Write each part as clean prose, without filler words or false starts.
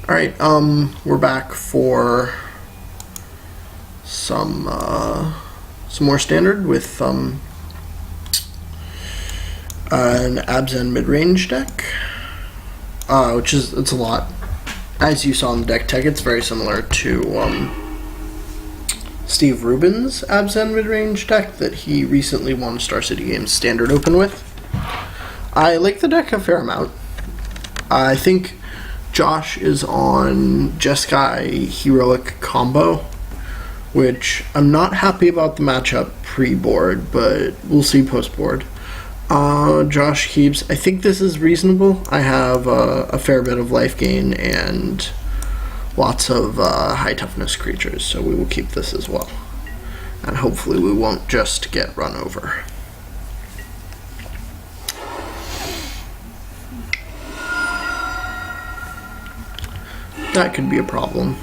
Alright, we're back for some more standard with an Abzan mid-range deck, it's a lot. As you saw in the deck tech, it's very similar to Steve Rubin's Abzan mid-range deck that he recently won Star City Games Standard Open with. I like the deck a fair amount. I think Josh is on Jeskai Heroic combo, which I'm not happy about the matchup pre-board, but we'll see post-board. Josh keeps, I think this is reasonable. I have a fair bit of life gain and lots of high toughness creatures, so we will keep this as well. And hopefully we won't just get run over. That could be a problem.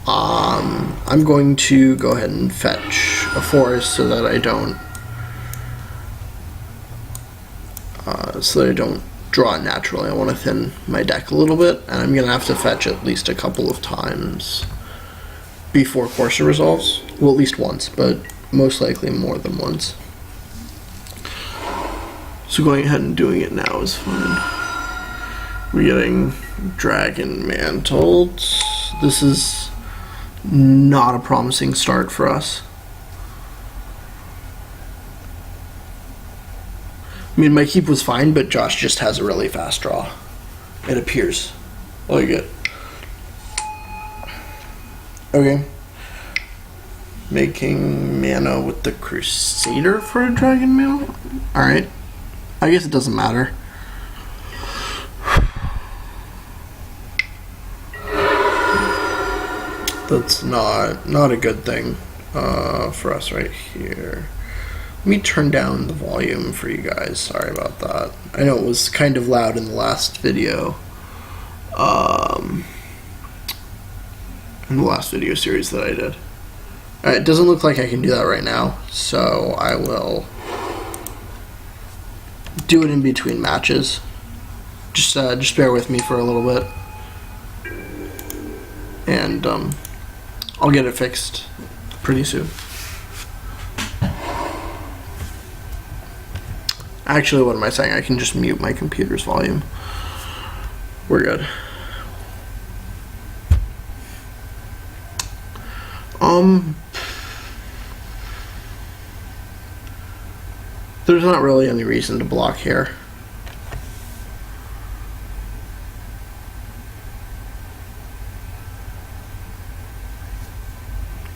I'm going to go ahead and fetch a forest so that I don't draw it naturally. I want to thin my deck a little bit, and I'm gonna have to fetch at least a couple of times before Courser resolves. Well, at least once, but most likely more than once. So going ahead and doing it now is fine. We're getting Dragon Mantled. This is not a promising start for us. I mean, my keep was fine, but Josh just has a really fast draw. It appears. Like it. Okay. Making mana with the Crusader for a Dragon Mail? Alright. I guess it doesn't matter. That's not a good thing for us right here. Let me turn down the volume for you guys. Sorry about that. I know it was kind of loud in the last video. In the last video series that I did. It doesn't look like I can do that right now, so I will do it in between matches. Just bear with me for a little bit. And I'll get it fixed pretty soon. Actually, what am I saying? I can just mute my computer's volume. We're good. There's not really any reason to block here.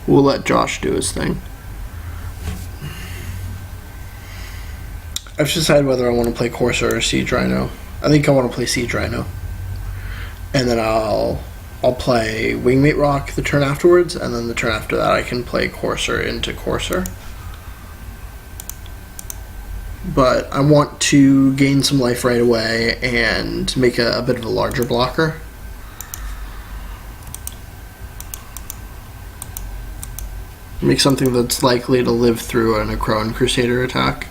We'll let Josh do his thing. I've decided whether I want to play Courser or Siege Rhino. I think I want to play Siege Rhino. And then I'll play Wingmate Rock the turn afterwards, and then the turn after that I can play Courser into Courser. But I want to gain some life right away and make a bit of a larger blocker. Make something that's likely to live through an Akroan Crusader attack.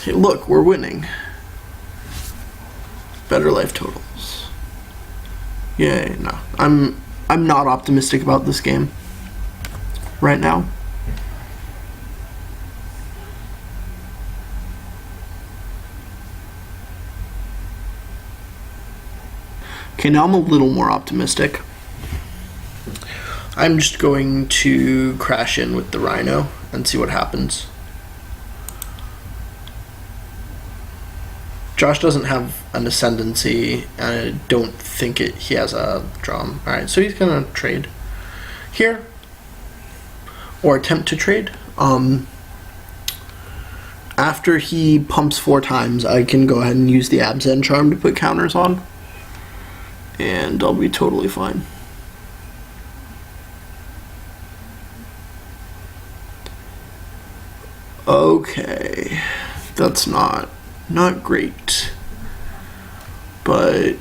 Hey, look, we're winning. Better life totals. Yay, no. I'm not optimistic about this game right now. Okay, now I'm a little more optimistic. I'm just going to crash in with the Rhino and see what happens. Josh doesn't have an Ascendancy, and I don't think he has a Drum. Alright, so he's gonna trade here. Or attempt to trade. After he pumps 4 times, I can go ahead and use the Abzan Charm to put counters on. And I'll be totally fine. Okay, that's not great, but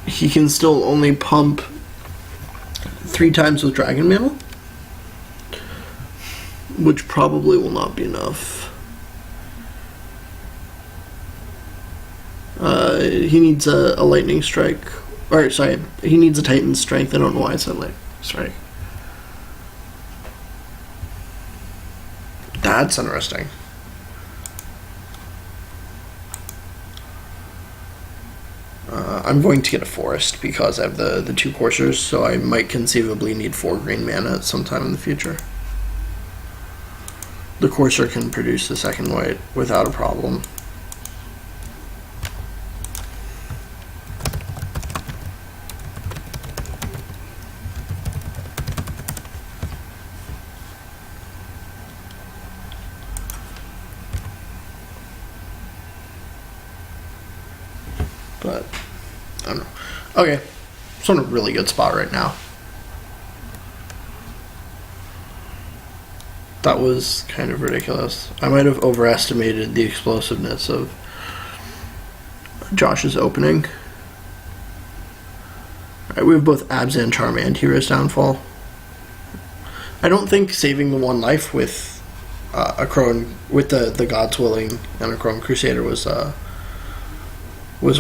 he can still only pump 3 times with Dragon Mantle, which probably will not be enough. He needs a lightning strike. Or, sorry, he needs a Titan strength. I don't know why I said lightning strike. That's interesting. I'm going to get a forest because I have the 2 coursers, so I might conceivably need 4 green mana at some time in the future. The courser can produce the 2nd white without a problem. But I don't know. Okay, so in a really good spot right now. That was kind of ridiculous. I might have overestimated the explosiveness of Josh's opening. Alright, we have both Abzan Charm and Hero's Downfall. I don't think saving the 1 life with a Crone, with the God's Willing and a Crone Crusader was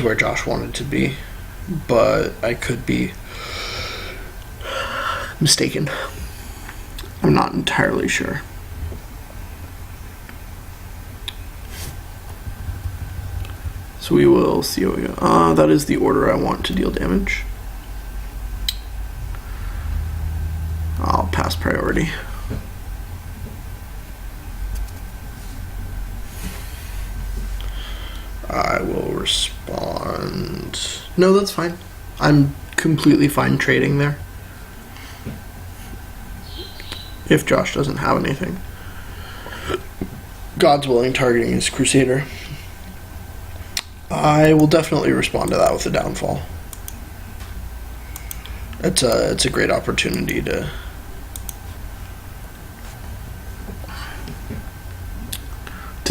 where Josh wanted to be, but I could be mistaken. I'm not entirely sure. So we will see what we go. That is the order I want to deal damage. I'll pass priority. I will respond. No, that's fine. I'm completely fine trading there. If Josh doesn't have anything. God's Willing targeting his Crusader. I will definitely respond to that with a Downfall. It's a great opportunity to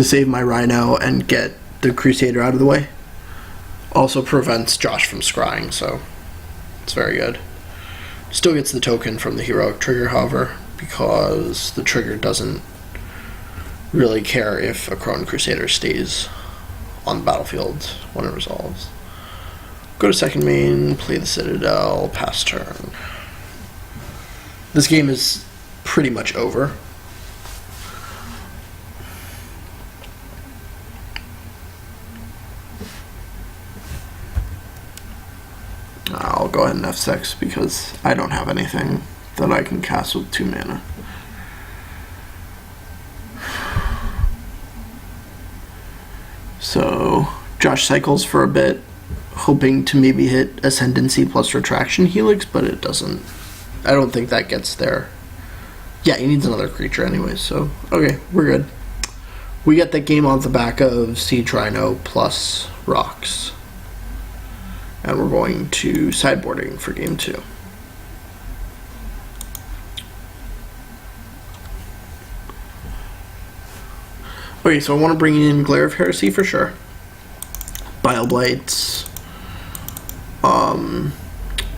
save my Rhino and get the Crusader out of the way. Also prevents Josh from scrying, so it's very good. Still gets the token from the heroic trigger, however, because the trigger doesn't really care if a Crone Crusader stays on the battlefield when it resolves. Go to 2nd main, play the Citadel, pass turn. This game is pretty much over. I'll go ahead and F6 because I don't have anything that I can cast with 2 mana. So Josh cycles for a bit, hoping to maybe hit Ascendancy plus Retraction Helix, but it doesn't. I don't think that gets there. Yeah, he needs another creature anyway, so okay, we're good. We get that game off the back of Siege Rhino plus Rocks. And we're going to sideboarding for game 2. Okay, so I want to bring in Glare of Heresy for sure. Bile Blights.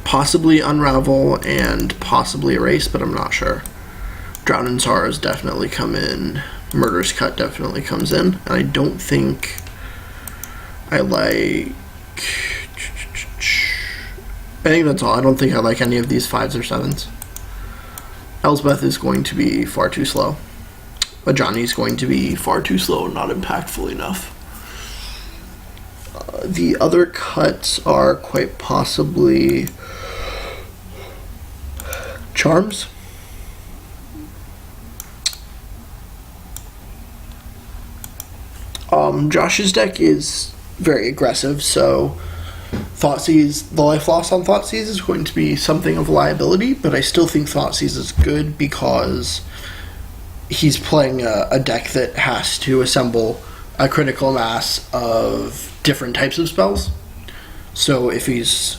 Possibly Unravel and possibly Erase, but I'm not sure. Drown in Sorrows definitely come in. Murderous Cut definitely comes in. And I don't think I like... I think that's all. I don't think I like any of these 5s or 7s. Elspeth is going to be far too slow. Ajani is going to be far too slow and not impactful enough. The other cuts are quite possibly Charms. Josh's deck is very aggressive, so Thoughtseize, the life loss on Thoughtseize is going to be something of a liability, but I still think Thoughtseize is good because he's playing a deck that has to assemble a critical mass of different types of spells. So if he's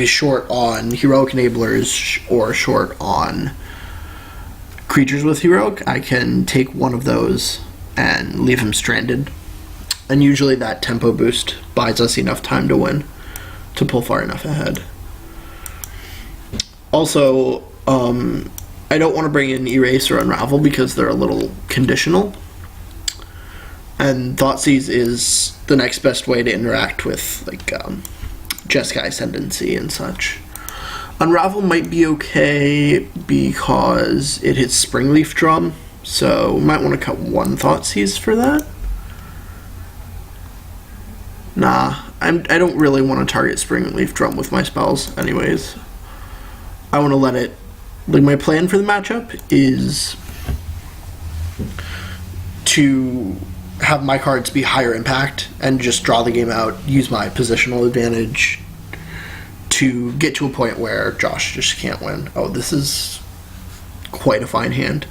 short on Heroic Enablers or short on creatures with Heroic, I can take one of those and leave him stranded. And usually that tempo boost buys us enough time to win, to pull far enough ahead. Also, I don't want to bring in Erase or Unravel because they're a little conditional. And Thoughtseize is the next best way to interact with, like, Jeskai Ascendancy and such. Unravel might be okay because it hits Springleaf Drum, so we might want to cut one Thoughtseize for that. Nah, I don't really want to target Springleaf Drum with my spells anyways. I want to let it... Like, my plan for the matchup is to have my cards be higher impact and just draw the game out, use my positional advantage to get to a point where Josh just can't win. Oh, this is quite a fine hand.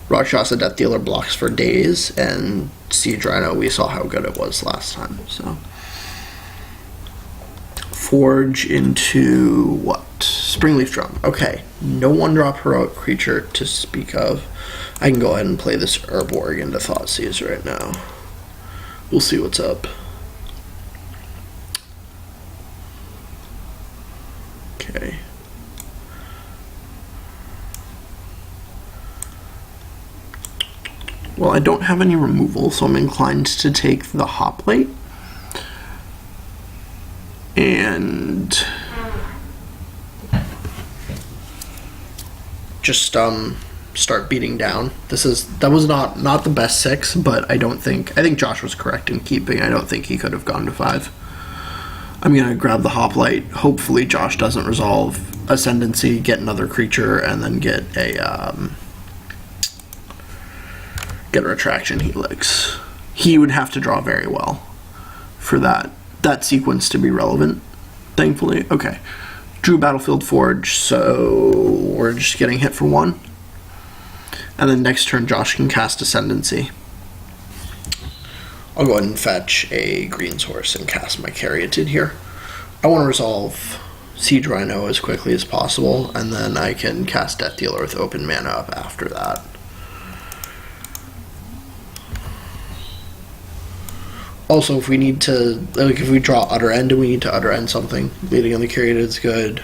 Rakshasa Death Dealer blocks for days, and Siege Rhino, we saw how good it was last time. So Forge into what? Springleaf Drum. Okay, no one-drop heroic creature to speak of. I can go ahead and play this Urborg into Thoughtseize right now. We'll see what's up. Okay. Well, I don't have any removal, so I'm inclined to take the Hoplite. And just start beating down. That was not the best 6, but I think Josh was correct in keeping. I don't think he could have gone to 5. I'm gonna grab the Hoplite. Hopefully Josh doesn't resolve Ascendancy, get another creature, and then get a Retraction Helix. He would have to draw very well for that sequence to be relevant, thankfully. Okay. Drew Battlefield Forge, so we're just getting hit for 1. And then next turn Josh can cast Ascendancy. I'll go ahead and fetch a green source and cast my Caryatid here. I want to resolve Siege Rhino as quickly as possible, and then I can cast Death Dealer with open mana up after that. Also, if we need to, like, if we draw Utter End and we need to Utter End something, Bleeding on the Caryatid is good.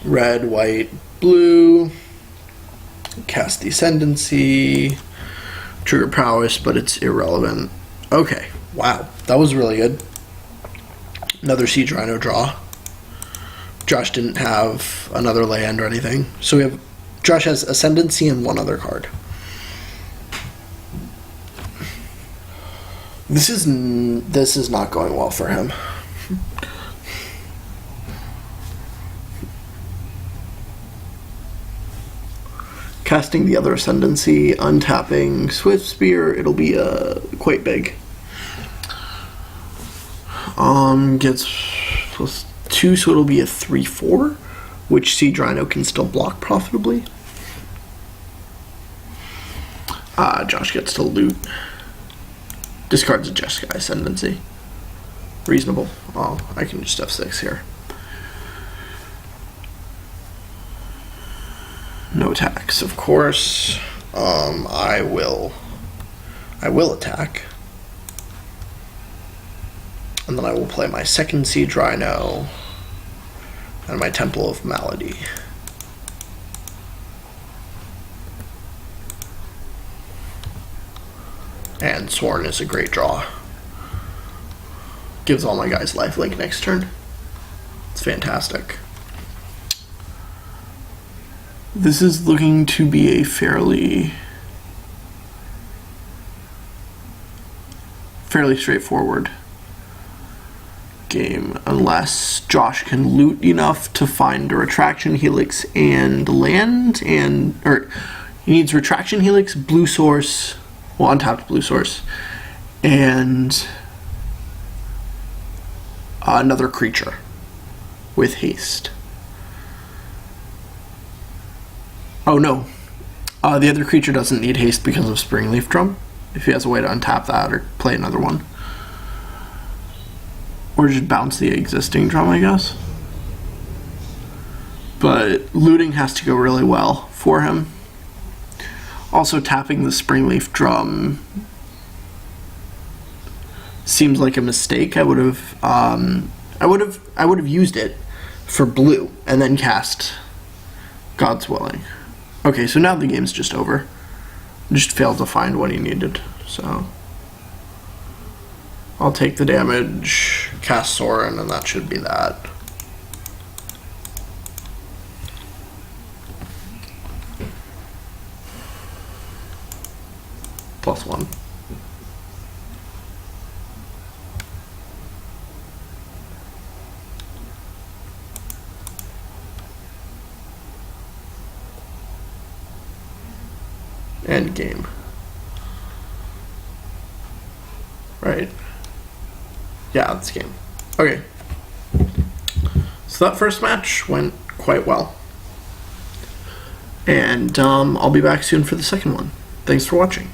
Red, white, blue. Cast the Ascendancy. Trigger Prowess, but it's irrelevant. Okay, wow, that was really good. Another Siege Rhino draw. Josh didn't have another land or anything, so Josh has Ascendancy and one other card. This is not going well for him. Casting the other Ascendancy, untapping Swift Spear, it'll be quite big. Gets +2, so it'll be a 3/4, which Siege Rhino can still block profitably. Josh gets to loot. Discards a Jeskai Ascendancy. Reasonable. Oh, I can just F6 here. No attacks, of course. I will attack. And then I will play my second Siege Rhino and my Temple of Malady. And Sworn is a great draw. Gives all my guys lifelink next turn. It's fantastic. This is looking to be a fairly straightforward game, unless Josh can loot enough to find a Retraction Helix and land, or he needs Retraction Helix, blue source, well, untapped blue source, and another creature with haste. Oh no, the other creature doesn't need haste because of Springleaf Drum, if he has a way to untap that or play another one. Or just bounce the existing drum, I guess. But looting has to go really well for him. Also, tapping the Springleaf Drum seems like a mistake. I would have used it for blue and then cast God's Willing. Okay, so now the game's just over. just failed to find what he needed. So I'll take the damage, cast Sorin, and that should be that. +1. End game. Right. Yeah, that's game. Okay. So that first match went quite well. And I'll be back soon for the second one. Thanks for watching.